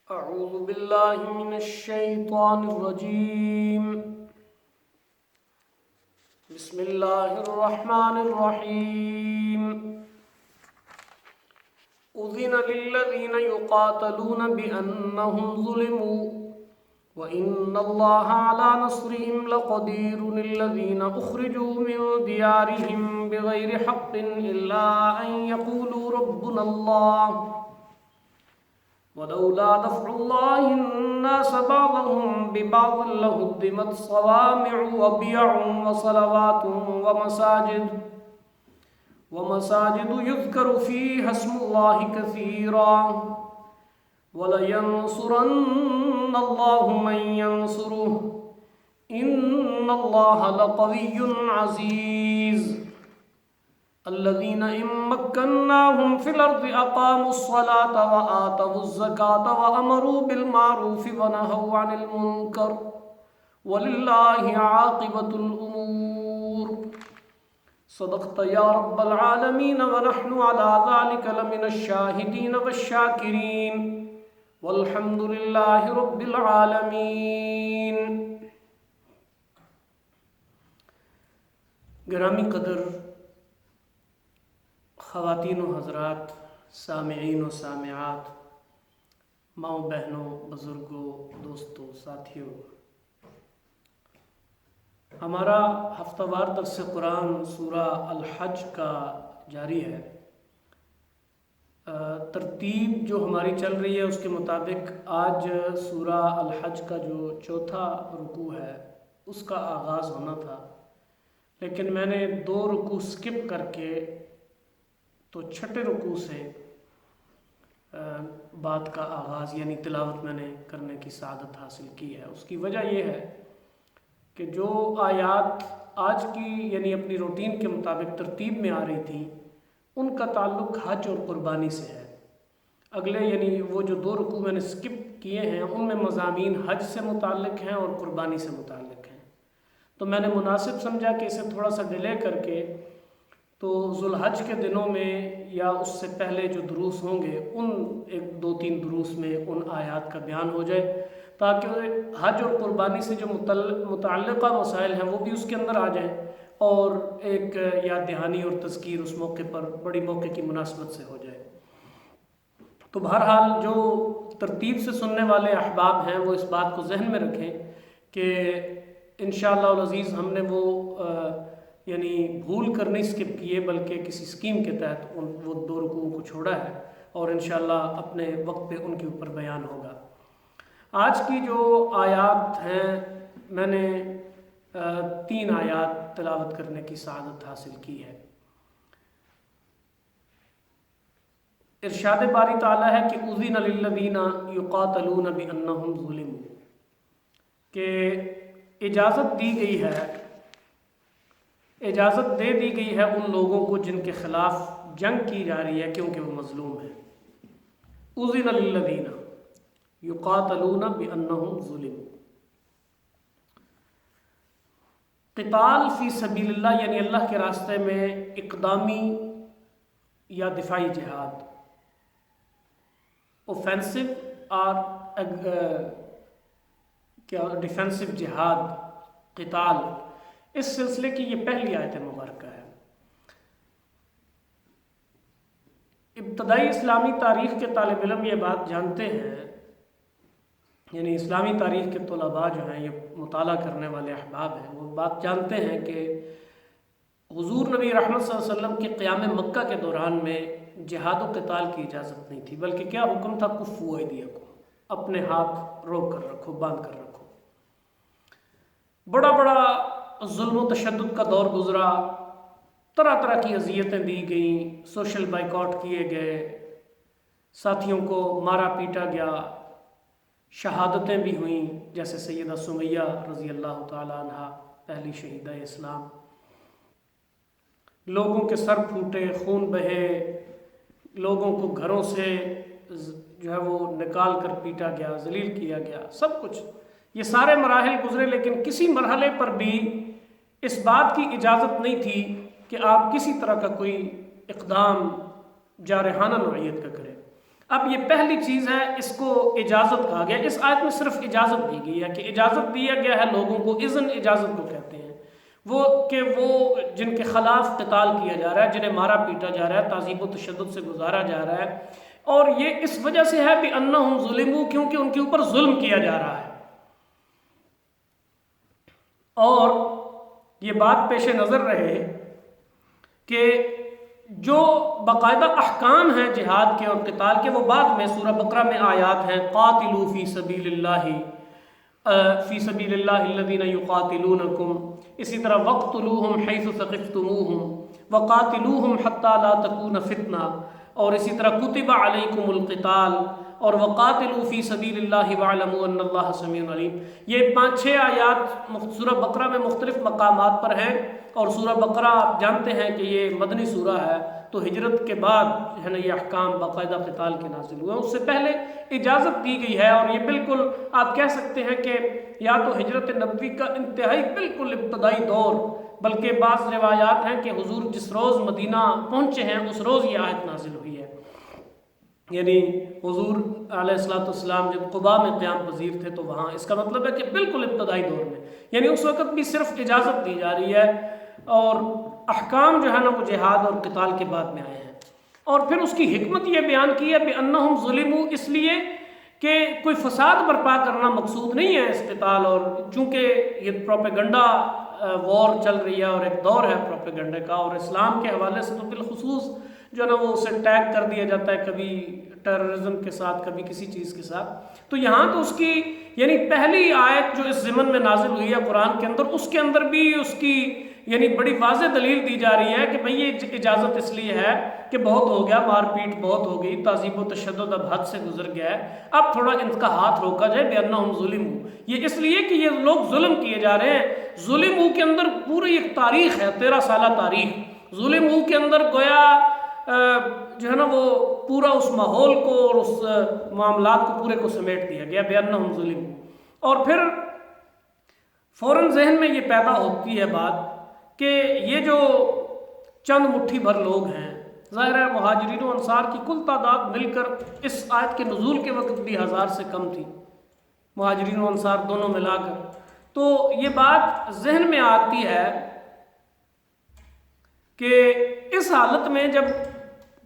أعوذ بالله من الشيطان الرجيم. بسم الله الرحمن الرحيم. أذن للذين يقاتلون بأنهم ظلموا وإن الله على نصرهم لقدير. الذين أخرجوا من ديارهم بغير حق إلا أن يقولوا ربنا الله ولولا دفع الله الناس بعضهم ببعض لهدمت صوامع وبيع وصلوات ومساجد يذكر فيها اسم الله كثيرا ولينصرن الله من ينصره إن الله لقوي عزيز. الذين إن مكناهم في الأرض أقاموا الصلاة وآتوا الزكاة وأمروا بالمعروف ونهوا عن المنكر ولله عاقبة الأمور. صدقت يا رب العالمين ونحن على ذلك لمن الشاهدين والشاكرين والحمد لله رب العالمين. گرامی قدر خواتین و حضرات، سامعین و سامعات، ماؤں بہنوں، بزرگوں، دوستوں، ساتھیوں، ہمارا ہفتہ وار درس قرآن سورہ الحج کا جاری ہے. ترتیب جو ہماری چل رہی ہے اس کے مطابق آج سورہ الحج کا جو چوتھا رکوع ہے اس کا آغاز ہونا تھا، لیکن میں نے 2 رکوع سکپ کر کے تو چھٹے رکوع سے بات کا آغاز یعنی تلاوت میں نے کرنے کی سعادت حاصل کی ہے. اس کی وجہ یہ ہے کہ جو آیات آج کی یعنی اپنی روٹین کے مطابق ترتیب میں آ رہی تھیں ان کا تعلق حج اور قربانی سے ہے. اگلے یعنی وہ جو 2 رکوع میں نے سکپ کیے ہیں ان میں مضامین حج سے متعلق ہیں اور قربانی سے متعلق ہیں، تو میں نے مناسب سمجھا کہ اسے تھوڑا سا ڈیلے کر کے تو ذوالحج کے دنوں میں یا اس سے پہلے جو دروس ہوں گے ان 1-2-3 دروس میں ان آیات کا بیان ہو جائے تاکہ حج اور قربانی سے جو متعلقہ مسائل ہیں وہ بھی اس کے اندر آ جائیں اور ایک یاد دہانی اور تذکیر اس موقع پر بڑی موقع کی مناسبت سے ہو جائے. تو بہرحال جو ترتیب سے سننے والے احباب ہیں وہ اس بات کو ذہن میں رکھیں کہ انشاءاللہ العزیز ہم نے وہ یعنی بھول کر نہیں سکپ کیے بلکہ کسی سکیم کے تحت وہ 2 رکوعوں کو چھوڑا ہے اور انشاءاللہ اپنے وقت پہ ان کے اوپر بیان ہوگا. آج کی جو آیات ہیں میں نے 3 آیات تلاوت کرنے کی سعادت حاصل کی ہے. ارشاد باری تعالیٰ ہے کہ اذن للذین یقاتلون بانہم ظلموا، کہ اجازت دی گئی ہے، اجازت دے دی گئی ہے ان لوگوں کو جن کے خلاف جنگ کی جا رہی ہے کیونکہ وہ مظلوم ہیں. اذن للذین یقاتلون بانہم ظلموا. قتال فی سبیل اللہ یعنی اللہ کے راستے میں اقدامی یا دفاعی جہاد، اوفینسو اور ڈیفینسو جہاد، قتال، اس سلسلے کی یہ پہلی آیت مبارکہ ہے. ابتدائی اسلامی تاریخ کے طالب علم یہ بات جانتے ہیں، یعنی اسلامی تاریخ کے طلباء جو ہیں یہ مطالعہ کرنے والے احباب ہیں وہ بات جانتے ہیں کہ حضور نبی رحمت صلی اللہ علیہ وسلم کے قیام مکہ کے دوران میں جہاد و قتال کی اجازت نہیں تھی، بلکہ کیا حکم تھا؟ کفو ایدیکم، اپنے ہاتھ روک کر رکھو، باندھ کر رکھو. بڑا ظلم و تشدد کا دور گزرا، طرح طرح کی اذیتیں دی گئیں، سوشل بائیکاٹ کیے گئے، ساتھیوں کو مارا پیٹا گیا، شہادتیں بھی ہوئیں جیسے سیدہ سمیہ رضی اللہ تعالی عنہ پہلی شہیدہ اسلام. لوگوں کے سر پھوٹے، خون بہے، لوگوں کو گھروں سے جو ہے وہ نکال کر پیٹا گیا، ذلیل کیا گیا، سب کچھ یہ سارے مراحل گزرے، لیکن کسی مرحلے پر بھی اس بات کی اجازت نہیں تھی کہ آپ کسی طرح کا کوئی اقدام جارحانہ نوعیت کا کریں. اب یہ پہلی چیز ہے، اس کو اجازت کہا گیا. اس آیت میں صرف اجازت دی گئی ہے، کہ اجازت دیا گیا ہے لوگوں کو. اذن اجازت کو کہتے ہیں، وہ جن کے خلاف قتال کیا جا رہا ہے، جنہیں مارا پیٹا جا رہا ہے، تعذیب و تشدد سے گزارا جا رہا ہے. اور یہ اس وجہ سے ہے بِأَنَّهُمْ ظُلِمُوا، کیونکہ ان کے اوپر ظلم کیا جا رہا ہے. اور یہ بات پیش نظر رہے کہ جو باقاعدہ احکام ہیں جہاد کے اور قتال کے، وہ بعد میں سورہ بقرہ میں آیات ہیں. قاتلوا فی سبیل اللہ الذین یقاتلونکم، اسی طرح وقتلوہم حیث ثقفتموہم وقاتلوہم حتی لا تکون فتنہ، اور اسی طرح کتب علیکم القتال، اور وقاتلوا فی سبیل اللہ واعلموا ان اللہ سمیع علیم. یہ 5-6 آیات سورہ بقرہ میں مختلف مقامات پر ہیں. اور سورہ بقرہ آپ جانتے ہیں کہ یہ مدنی سورہ ہے، تو ہجرت کے بعد ہے نا یہ احکام باقاعدہ قتال کے نازل ہوئے. اس سے پہلے اجازت دی گئی ہے، اور یہ بالکل آپ کہہ سکتے ہیں کہ یا تو ہجرت نبوی کا انتہائی بالکل ابتدائی دور، بلکہ بعض روایات ہیں کہ حضور جس روز مدینہ پہنچے ہیں اس روز یہ آیت نازل ہوئی ہے. یعنی حضور علیہ السلام جب قباء میں قیام پذیر تھے تو وہاں، اس کا مطلب ہے کہ بالکل ابتدائی دور میں، یعنی اس وقت بھی صرف اجازت دی جا رہی ہے. اور احکام جو ہے نا وہ جہاد اور قتال کے بعد میں آئے ہیں. اور پھر اس کی حکمت یہ بیان کی ہے بِأَنَّهُمْ ظُلِمُوا، اس لیے کہ کوئی فساد برپا کرنا مقصود نہیں ہے اس قتال. اور چونکہ یہ پروپیگنڈا وار چل رہی ہے اور ایک دور ہے پروپیگنڈے کا، اور اسلام کے حوالے سے تو بالخصوص جو ہے نا وہ اسے ٹیگ کر دیا جاتا ہے، کبھی ٹیررزم کے ساتھ، کبھی کسی چیز کے ساتھ. تو یہاں تو اس کی یعنی پہلی آیت جو اس ضمن میں نازل ہوئی ہے قرآن کے اندر، اس کے اندر بھی اس کی یعنی بڑی واضح دلیل دی جا رہی ہے کہ بھئی یہ اجازت اس لیے ہے کہ بہت ہو گیا، مار پیٹ بہت ہو گئی، تعذیب و تشدد اب حد سے گزر گیا ہے، اب تھوڑا ان کا ہاتھ روکا جائے. بِأَنَّهُمْ ظُلِمُوا، یہ اس لیے کہ یہ لوگ ظلم کیے جا رہے ہیں. ظلموا کے اندر پوری ایک تاریخ ہے، 13 سالہ تاریخ. ظلموا کے اندر گویا جو ہے نا وہ پورا اس ماحول کو اور اس معاملات کو پورے کو سمیٹ دیا گیا بِأَنَّهُمْ ظُلِمُوا. اور پھر فوراً ذہن میں یہ پیدا ہوتی ہے بات کہ یہ جو چند مٹھی بھر لوگ ہیں، ظاہر ہے مہاجرین و انصار کی کل تعداد مل کر اس آیت کے نزول کے وقت بھی 1000 سے کم تھی، مہاجرین و انصار دونوں ملا کر. تو یہ بات ذہن میں آتی ہے کہ اس حالت میں جب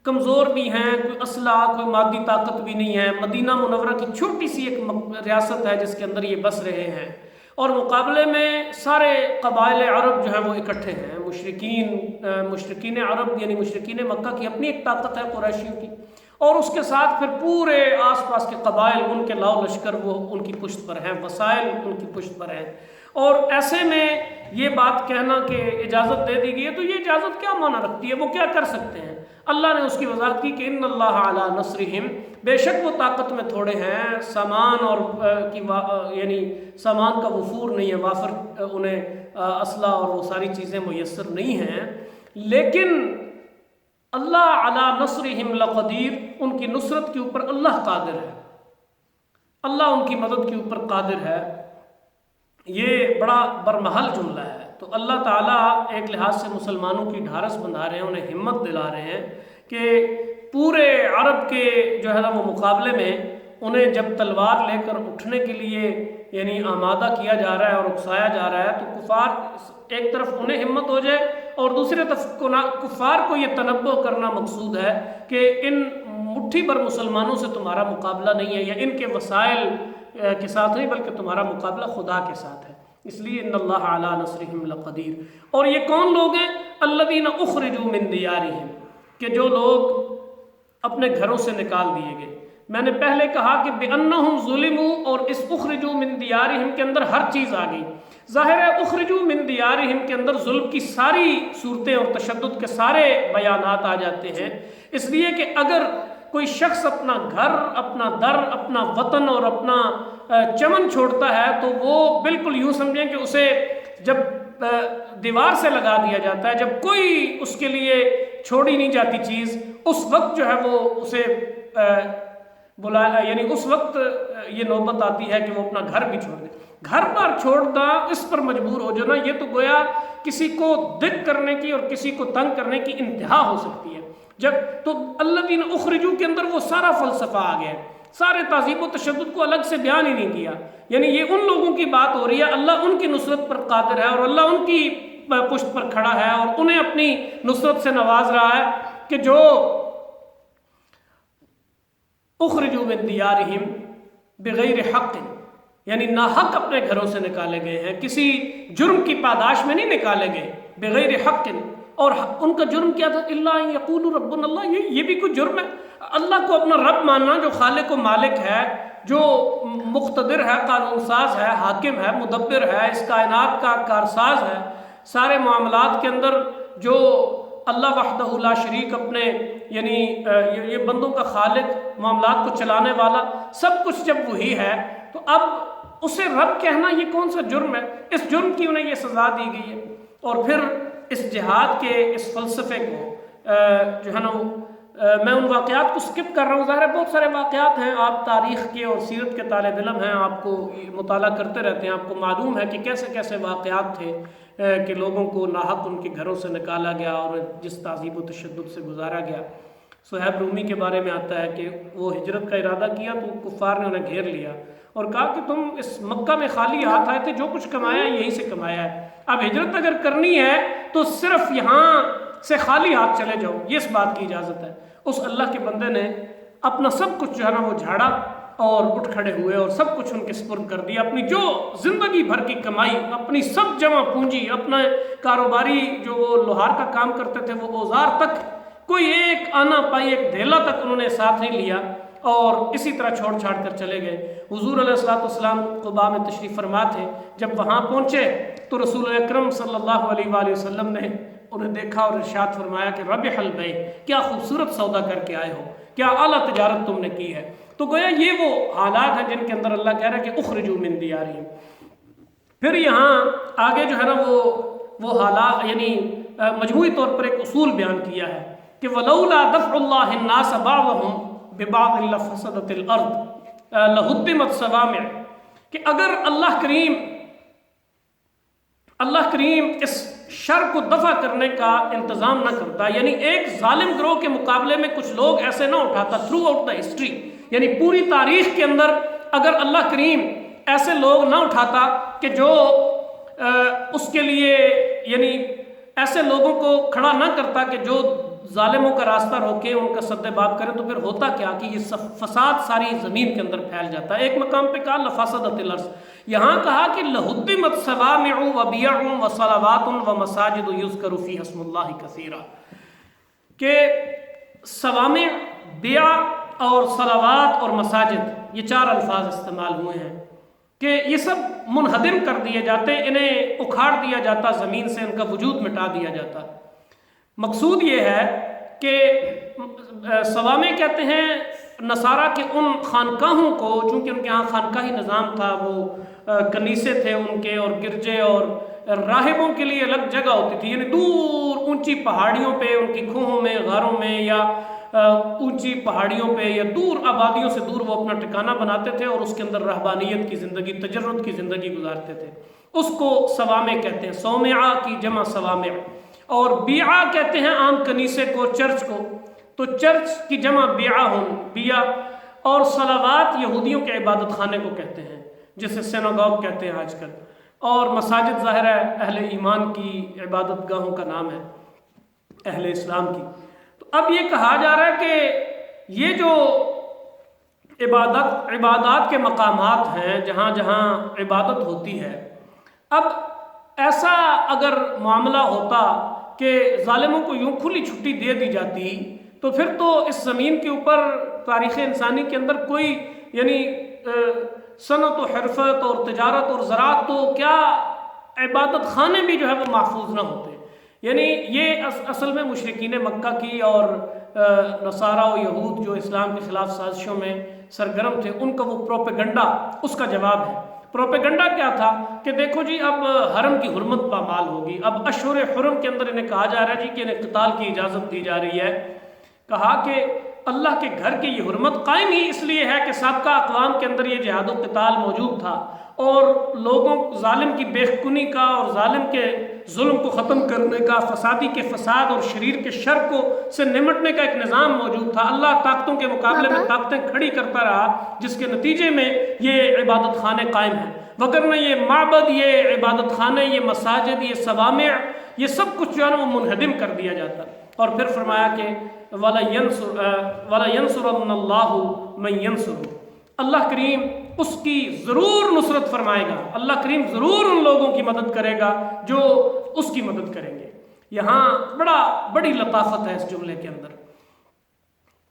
کمزور بھی ہیں، کوئی اسلحہ کوئی مادی طاقت بھی نہیں ہے، مدینہ منورہ کی چھوٹی سی ایک ریاست ہے جس کے اندر یہ بس رہے ہیں، اور مقابلے میں سارے قبائل عرب جو ہیں وہ اکٹھے ہیں. مشرکین عرب یعنی مشرکین مکہ کی اپنی ایک طاقت ہے قریشیوں کی، اور اس کے ساتھ پھر پورے آس پاس کے قبائل، ان کے لاؤ لشکر وہ ان کی پشت پر ہیں، وسائل ان کی پشت پر ہیں. اور ایسے میں یہ بات کہنا کہ اجازت دے دی گئی ہے، تو یہ اجازت کیا معنی رکھتی ہے؟ وہ کیا کر سکتے ہیں؟ اللہ نے اس کی وضاحت کی کہ ان اللہ علی نصرہم، بے شک وہ طاقت میں تھوڑے ہیں، سامان اور یعنی سامان کا وفور نہیں ہے، وافر انہیں اسلحہ اور وہ ساری چیزیں میسر نہیں ہیں، لیکن اللہ علی نصرہم لقدیر، ان کی نصرت کے اوپر اللہ قادر ہے، اللہ ان کی مدد کے اوپر قادر ہے. یہ بڑا برمحل جملہ ہے. تو اللہ تعالیٰ ایک لحاظ سے مسلمانوں کی ڈھارس بندھا رہے ہیں، انہیں ہمت دلا رہے ہیں کہ پورے عرب کے جو ہے نا وہ مقابلے میں انہیں جب تلوار لے کر اٹھنے کے لیے یعنی آمادہ کیا جا رہا ہے اور اکسایا جا رہا ہے، تو کفار ایک طرف انہیں ہمت ہو جائے اور دوسری طرف کفار کو یہ تنبؤ کرنا مقصود ہے کہ ان مٹھی بھر مسلمانوں سے تمہارا مقابلہ نہیں ہے، یا ان کے وسائل کے ساتھ نہیں، بلکہ تمہارا مقابلہ خدا کے ساتھ ہے. اس لیے ان اللہ علی نصرہم لقدیر. اور یہ کون لوگ ہیں؟ الذین اخرجوا من دیارہم، کہ جو لوگ اپنے گھروں سے نکال دیے گئے. میں نے پہلے کہا کہ بِأَنَّهُمْ ظُلِمُوا، اور اس اخرجوا من دیارہم کے اندر ہر چیز آ گئی. ظاہر ہے اخرجوا من دیارہم کے اندر ظلم کی ساری صورتیں اور تشدد کے سارے بیانات آ جاتے ہیں، اس لیے کہ اگر کوئی شخص اپنا گھر، اپنا در، اپنا وطن اور اپنا چمن چھوڑتا ہے تو وہ بالکل یوں سمجھیں کہ اسے جب دیوار سے لگا دیا جاتا ہے، جب کوئی اس کے لیے چھوڑی نہیں جاتی چیز، اس وقت جو ہے وہ اسے یعنی اس وقت یہ نوبت آتی ہے کہ وہ اپنا گھر بھی چھوڑ دے. گھر پر چھوڑنا، اس پر مجبور ہو جانا، یہ تو گویا کسی کو دق کرنے کی اور کسی کو تنگ کرنے کی انتہا ہو سکتی ہے. جب تو الذین اخرجوا کے اندر وہ سارا فلسفہ آ گیا، سارے تعذیب و تشدد کو الگ سے بیان ہی نہیں کیا. یعنی یہ ان لوگوں کی بات ہو رہی ہے، اللہ ان کی نصرت پر قادر ہے اور اللہ ان کی پشت پر کھڑا ہے اور انہیں اپنی نصرت سے نواز رہا ہے کہ جو اخرجوا من دیارہم بغیر حق، یعنی ناحق اپنے گھروں سے نکالے گئے ہیں، کسی جرم کی پاداش میں نہیں نکالے گئے، بغیر حق. اور ان کا جرم کیا تھا؟ الا ان یقولوا ربنا اللہ. یہ بھی کوئی جرم ہے؟ اللہ کو اپنا رب ماننا جو خالق و مالک ہے، جو مقتدر ہے، قانون ساز ہے، حاکم ہے، مدبر ہے، اس کائنات کا کارساز ہے، سارے معاملات کے اندر جو اللہ وحدہ لا شریک اپنے یعنی یہ بندوں کا خالق، معاملات کو چلانے والا، سب کچھ جب وہی ہے تو اب اسے رب کہنا یہ کون سا جرم ہے؟ اس جرم کی انہیں یہ سزا دی گئی ہے. اور پھر اس جہاد کے اس فلسفے کو جو ہے نا میں ان واقعات کو سکپ کر رہا ہوں، ظاہر ہے بہت سارے واقعات ہیں، آپ تاریخ کے اور سیرت کے طالب علم ہیں، آپ کو مطالعہ کرتے رہتے ہیں، آپ کو معلوم ہے کہ کیسے کیسے واقعات تھے کہ لوگوں کو ناحق ان کے گھروں سے نکالا گیا اور جس تعذیب و تشدد سے گزارا گیا. صہیب رومی کے بارے میں آتا ہے کہ وہ ہجرت کا ارادہ کیا تو کفار نے انہیں گھیر لیا اور کہا کہ تم اس مکہ میں خالی ہاتھ آئے تھے، جو کچھ کمایا ہے یہیں سے کمایا ہے، اب ہجرت اگر کرنی ہے تو صرف یہاں سے خالی ہاتھ چلے جاؤ، یہ اس بات کی اجازت ہے. اس اللہ کے بندے نے اپنا سب کچھ جو ہے نا وہ جھاڑا اور اٹھ کھڑے ہوئے اور سب کچھ ان کے سپرد کر دیا، اپنی جو زندگی بھر کی کمائی، اپنی سب جمع پونجی، اپنا کاروباری جو وہ لوہار کا کام کرتے تھے وہ اوزار تک، کوئی ایک آنا پائی، ایک دھیلا تک انہوں نے ساتھ نہیں لیا اور اسی طرح چھوڑ چھاڑ کر چلے گئے. حضور علیہ الصلوۃ والسلام قباء میں تشریف فرما تھے، جب وہاں پہنچے تو رسول اکرم صلی اللہ علیہ وآلہ وسلم نے انہیں دیکھا اور ارشاد فرمایا کہ ربح البیع، کیا خوبصورت سودا کر کے آئے ہو، کیا اعلیٰ تجارت تم نے کی ہے. تو گویا یہ وہ حالات ہیں جن کے اندر اللہ کہہ رہا ہے کہ اخرجوا من دیارہم. پھر یہاں آگے جو ہے نا وہ حالات یعنی مجموعی طور پر ایک اصول بیان کیا ہے کہ ولولا دفع اللہ الناس بعضهم ببعض لفسدت الارض لہدمت صوامع، کہ اگر اللہ کریم اس شر کو دفع کرنے کا انتظام نہ کرتا، یعنی ایک ظالم گروہ کے مقابلے میں کچھ لوگ ایسے نہ اٹھاتا تھرو آؤٹ دا ہسٹری، یعنی پوری تاریخ کے اندر اگر اللہ کریم ایسے لوگ نہ اٹھاتا کہ جو اس کے لیے یعنی ایسے لوگوں کو کھڑا نہ کرتا کہ جو ظالموں کا راستہ روکے، ان کا سد باب کرے، تو پھر ہوتا کیا کہ یہ فساد ساری زمین کے اندر پھیل جاتا ہے. ایک مقام پہ کہا لفسدت الارض، یہاں کہا کہ لہدمت صوامع وبیع وصلوات ومساجد یذکر فیہا اسم اللہ کثیرا، کہ صوامع، بیع اور صلوات اور مساجد، یہ 4 الفاظ استعمال ہوئے ہیں کہ یہ سب منہدم کر دیے جاتے، انہیں اکھاڑ دیا جاتا زمین سے، ان کا وجود مٹا دیا جاتا. مقصود یہ ہے کہ صوامع کہتے ہیں نصارہ کے ان خانقاہوں کو، چونکہ ان کے ہاں خانقاہی نظام تھا، وہ کنیسے تھے ان کے اور گرجے، اور راہبوں کے لیے الگ جگہ ہوتی تھی، یعنی دور اونچی پہاڑیوں پہ، ان کی کھوہوں میں، غاروں میں، یا اونچی پہاڑیوں پہ یا دور آبادیوں سے دور وہ اپنا ٹھکانہ بناتے تھے اور اس کے اندر رہبانیت کی زندگی، تجرد کی زندگی گزارتے تھے. اس کو صوامع کہتے ہیں، صومعہ کی جمع صوامع. اور بیعہ کہتے ہیں عام کنیسے کو، چرچ کو، تو چرچ کی جمع بیعہ بیع. اور صلوات یہودیوں کے عبادت خانے کو کہتے ہیں، جسے سیناگوگ کہتے ہیں آج کل. اور مساجد ظاہر ہے اہل ایمان کی عبادت گاہوں کا نام ہے، اہل اسلام کی. تو اب یہ کہا جا رہا ہے کہ یہ جو عبادات کے مقامات ہیں جہاں جہاں عبادت ہوتی ہے، اب ایسا اگر معاملہ ہوتا کہ ظالموں کو یوں کھلی چھٹی دے دی جاتی تو پھر تو اس زمین کے اوپر تاریخ انسانی کے اندر کوئی یعنی صنعت و حرفت اور تجارت اور زراعت تو کیا عبادت خانے بھی جو ہے وہ محفوظ نہ ہوتے. یعنی یہ اصل میں مشرکین مکہ کی اور نصارہ و یہود جو اسلام کے خلاف سازشوں میں سرگرم تھے، ان کا وہ پروپیگنڈا اس کا جواب ہے. پروپیگنڈا کیا تھا کہ دیکھو جی اب حرم کی حرمت پامال ہوگی، اب اشہر حرم کے اندر انہیں کہا جا رہا ہے جی کہ انہیں قتال کی اجازت دی جا رہی ہے. کہا کہ اللہ کے گھر کی یہ حرمت قائم ہی اس لیے ہے کہ سابقہ اقوام کے اندر یہ جہاد و قتال موجود تھا، اور لوگوں ظالم کی بے خونی کا اور ظالم کے ظلم کو ختم کرنے کا، فسادی کے فساد اور شریر کے شر کو سے نمٹنے کا ایک نظام موجود تھا۔ اللہ طاقتوں کے مقابلے میں طاقتیں کھڑی کرتا رہا، جس کے نتیجے میں یہ عبادت خانے قائم ہیں۔ وگرنہ یہ معبد، یہ عبادت خانے، یہ مساجد، یہ صوامع، یہ سب کچھ جو ہے نا وہ منہدم کر دیا جاتا۔ اور پھر فرمایا کہ وَلَا يَنْصُرَنَّ اللَّهُ مَن يَنْصُرُهُ، اللہ کریم اس کی ضرور نصرت فرمائے گا، اللہ کریم ضرور ان لوگوں کی مدد کرے گا جو اس کی مدد کریں گے۔ یہاں بڑی لطافت ہے اس جملے کے اندر۔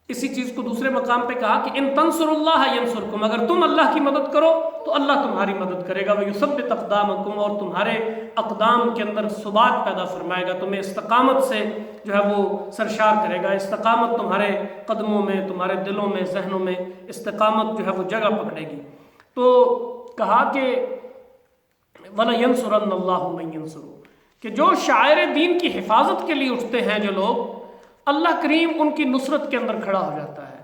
اسی چیز کو دوسرے مقام پہ کہا کہ ان تنصر اللہ ینصرکم، اگر تم اللہ کی مدد کرو تو اللہ تمہاری مدد کرے گا، ویثبت اقدامکم، اور تمہارے اقدام کے اندر ثبات پیدا فرمائے گا، تمہیں استقامت سے جو ہے وہ سرشار کرے گا۔ استقامت تمہارے قدموں میں، تمہارے دلوں میں، ذہنوں میں استقامت جو ہے وہ جگہ پکڑے گی۔ تو کہا کہ وَلَيَنْصُرَنَّ اللَّهُ مَن يَنْصُرُهُ، کہ جو شاعر دین کی حفاظت کے لیے اٹھتے ہیں جو لوگ، اللہ کریم ان کی نصرت کے اندر کھڑا ہو جاتا ہے،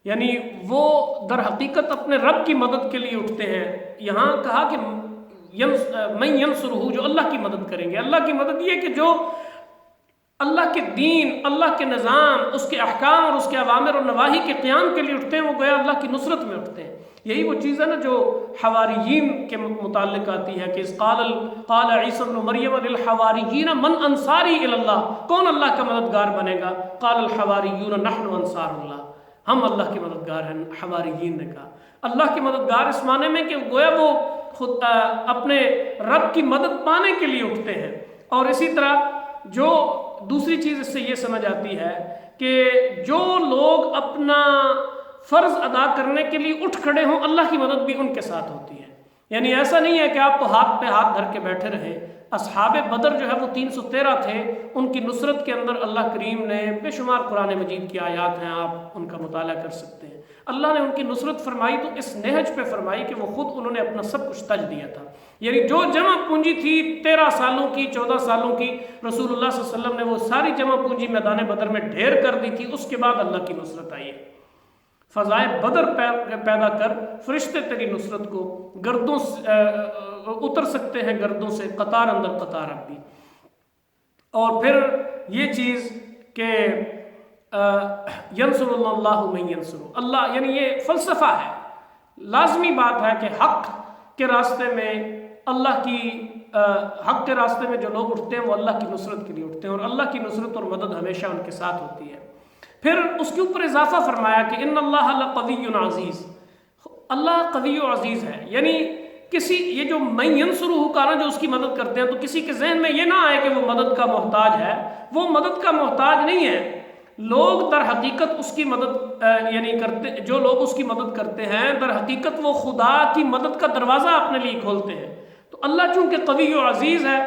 یعنی وہ در حقیقت اپنے رب کی مدد کے لیے اٹھتے ہیں۔ یہاں کہا کہ من ینصرہ، جو اللہ کی مدد کریں گے۔ اللہ کی مدد یہ کہ جو اللہ کے دین، اللہ کے نظام، اس کے احکام اور اس کے اوامر اور نواہی کے قیام کے لیے اٹھتے ہیں، وہ گویا اللہ کی نصرت میں اٹھتے ہیں۔ یہی وہ چیز ہے نا جو حواریین کے متعلق آتی ہے کہ قال عیسی ابن مریم للحواریین من انصاری الی اللہ، کون اللہ کا مددگار بنے گا؟ قال الحواریون نحن انصار اللہ، ہم اللہ کے مددگار ہیں۔ حواریین نے کہا اللہ کی مددگار اس معنی میں کہ گویا وہ خود اپنے رب کی مدد پانے کے لیے اٹھتے ہیں۔ اور اسی طرح جو دوسری چیز اس سے یہ سمجھ آتی ہے کہ جو لوگ اپنا فرض ادا کرنے کے لیے اٹھ کھڑے ہوں، اللہ کی مدد بھی ان کے ساتھ ہوتی ہے۔ یعنی ایسا نہیں ہے کہ آپ تو ہاتھ پہ ہاتھ دھر کے بیٹھے رہیں۔ اصحاب بدر جو ہے وہ 313 تھے، ان کی نصرت کے اندر اللہ کریم نے بے شمار قرآن مجید کی آیات ہیں، آپ ان کا مطالعہ کر سکتے ہیں۔ اللہ نے ان کی نصرت فرمائی تو اس نہج پہ فرمائی کہ وہ خود انہوں نے اپنا سب کچھ تج دیا تھا۔ یعنی جو جمع پونجی تھی 13 سالوں کی، 14 سالوں کی، رسول اللہ صلی اللہ علیہ وسلم نے وہ ساری جمع پونجی میدان بدر میں ڈھیر کر دی تھی۔ اس کے بعد اللہ کی نصرت آئی ہے۔ فضائے بدر پیدا کر، فرشتے تیری نصرت کو گردوں اتر سکتے ہیں، گردوں سے قطار اندر قطار اب بھی۔ اور پھر یہ چیز کہ ینصر اللہ من ینصر اللہ، یعنی یہ فلسفہ ہے، لازمی بات ہے کہ حق کے راستے میں حق کے راستے میں جو لوگ اٹھتے ہیں وہ اللہ کی نصرت کے لیے اٹھتے ہیں، اور اللہ کی نصرت اور مدد ہمیشہ ان کے ساتھ ہوتی ہے۔ پھر اس کے اوپر اضافہ فرمایا کہ ان اللہ لقوی عزیز، اللہ قوی و عزیز ہے۔ یعنی یہ جو من ینصرہ کا نا، جو اس کی مدد کرتے ہیں، تو کسی کے ذہن میں یہ نہ آئے کہ وہ مدد کا محتاج ہے، وہ مدد کا محتاج نہیں ہے۔ لوگ در حقیقت اس کی مدد جو لوگ اس کی مدد کرتے ہیں، در حقیقت وہ خدا کی مدد کا دروازہ اپنے لیے کھولتے ہیں۔ تو اللہ چونکہ قوی و عزیز ہے،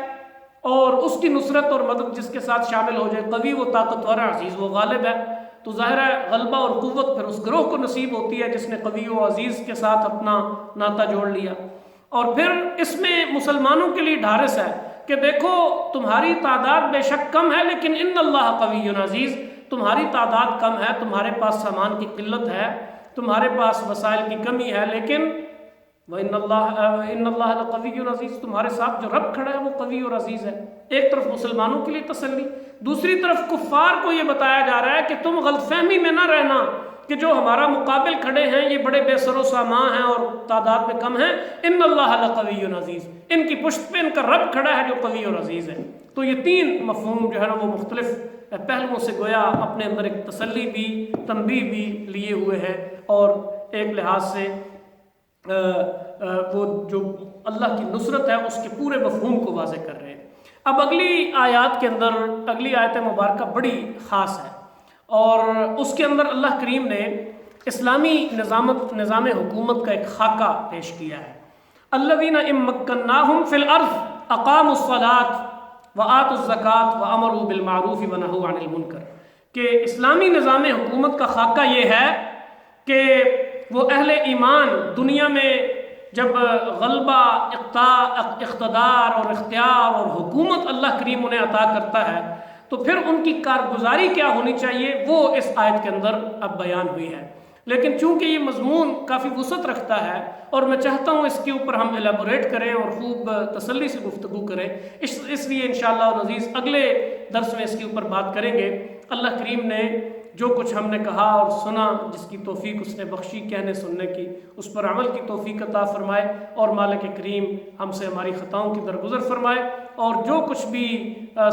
اور اس کی نصرت اور مدد جس کے ساتھ شامل ہو جائے، قوی وہ طاقتور ہے، عزیز وہ غالب ہے، تو ظاہر ہے غلبہ اور قوت پھر اس گروہ کو نصیب ہوتی ہے جس نے قوی و عزیز کے ساتھ اپنا ناطہ جوڑ لیا۔ اور پھر اس میں مسلمانوں کے لیے ڈھارس ہے کہ دیکھو تمہاری تعداد بے شک کم ہے، لیکن ان اللہ قوی عزیز، تمہاری تعداد کم ہے، تمہارے پاس سامان کی قلت ہے، تمہارے پاس وسائل کی کمی ہے، لیکن ان اللہ لقوی عزیز، تمہارے ساتھ جو رب کھڑا ہے وہ قوی اور عزیز ہے۔ ایک طرف مسلمانوں کے لیے تسلی، دوسری طرف کفار کو یہ بتایا جا رہا ہے کہ تم غلط فہمی میں نہ رہنا کہ جو ہمارا مقابل کھڑے ہیں یہ بڑے بے سر و سامان ہیں اور تعداد میں کم ہیں، ان اللہ لقوی عزیز، ان کی پشت پہ ان کا رب کھڑا ہے جو قوی اور عزیز ہے۔ تو یہ تین مفہوم جو ہے نا وہ مختلف پہلوؤں سے گویا اپنے اندر ایک تسلی بھی، تنبیہ بھی لیے ہوئے ہیں، اور ایک لحاظ سے وہ جو اللہ کی نصرت ہے اس کے پورے مفہوم کو واضح کر رہے ہیں۔ اب اگلی آیات کے اندر، اگلی آیت مبارکہ بڑی خاص ہے، اور اس کے اندر اللہ کریم نے اسلامی نظام حکومت کا ایک خاکہ پیش کیا ہے۔ الذین ان مکناہم فی الارض اقاموا الصلاۃ وآتوا الزکاۃ وامروا بالمعروف ونہوا عن المنکر، کہ اسلامی نظام حکومت کا خاکہ یہ ہے کہ وہ اہل ایمان دنیا میں جب غلبہ، اقتدار اور اختیار اور حکومت اللہ کریم انہیں عطا کرتا ہے تو پھر ان کی کارگزاری کیا ہونی چاہیے، وہ اس آیت کے اندر اب بیان ہوئی ہے۔ لیکن چونکہ یہ مضمون کافی وسعت رکھتا ہے اور میں چاہتا ہوں اس کے اوپر ہم ایلیبوریٹ کریں اور خوب تسلی سے گفتگو کریں، اس لیے انشاءاللہ العزیز اگلے درس میں اس کے اوپر بات کریں گے۔ اللہ کریم نے جو کچھ ہم نے کہا اور سنا، جس کی توفیق اس نے بخشی کہنے سننے کی، اس پر عمل کی توفیق عطا فرمائے، اور مالک کریم ہم سے ہماری خطاؤں کی درگزر فرمائے، اور جو کچھ بھی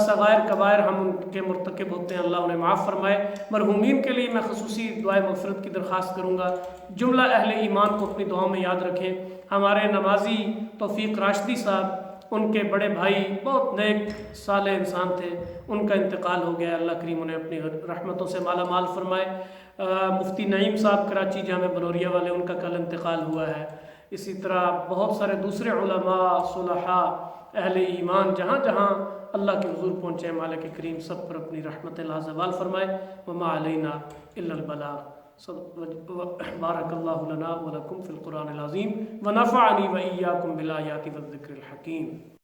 صغائر کبائر ہم ان کے مرتکب ہوتے ہیں اللہ انہیں معاف فرمائے۔ مرحومین کے لیے میں خصوصی دعائے مغفرت کی درخواست کروں گا۔ جملہ اہل ایمان کو اپنی دعاؤں میں یاد رکھیں۔ ہمارے نمازی توفیق راشدی صاحب، ان کے بڑے بھائی بہت نیک صالح انسان تھے، ان کا انتقال ہو گیا، اللہ کریم انہیں اپنی رحمتوں سے مالا مال فرمائے۔ مفتی نعیم صاحب کراچی جامع بلوریا والے، ان کا کل انتقال ہوا ہے۔ اسی طرح بہت سارے دوسرے علماء، صلحاء، اہل ایمان جہاں جہاں اللہ کے حضور پہنچے، مالک کریم سب پر اپنی رحمت لا زوال فرمائے۔ وما علینا الا البلاغ۔ بارک اللہ لنا ولکم فی القرآن العظیم ونفعنی وإیاکم بالآیات والذکر الحکیم۔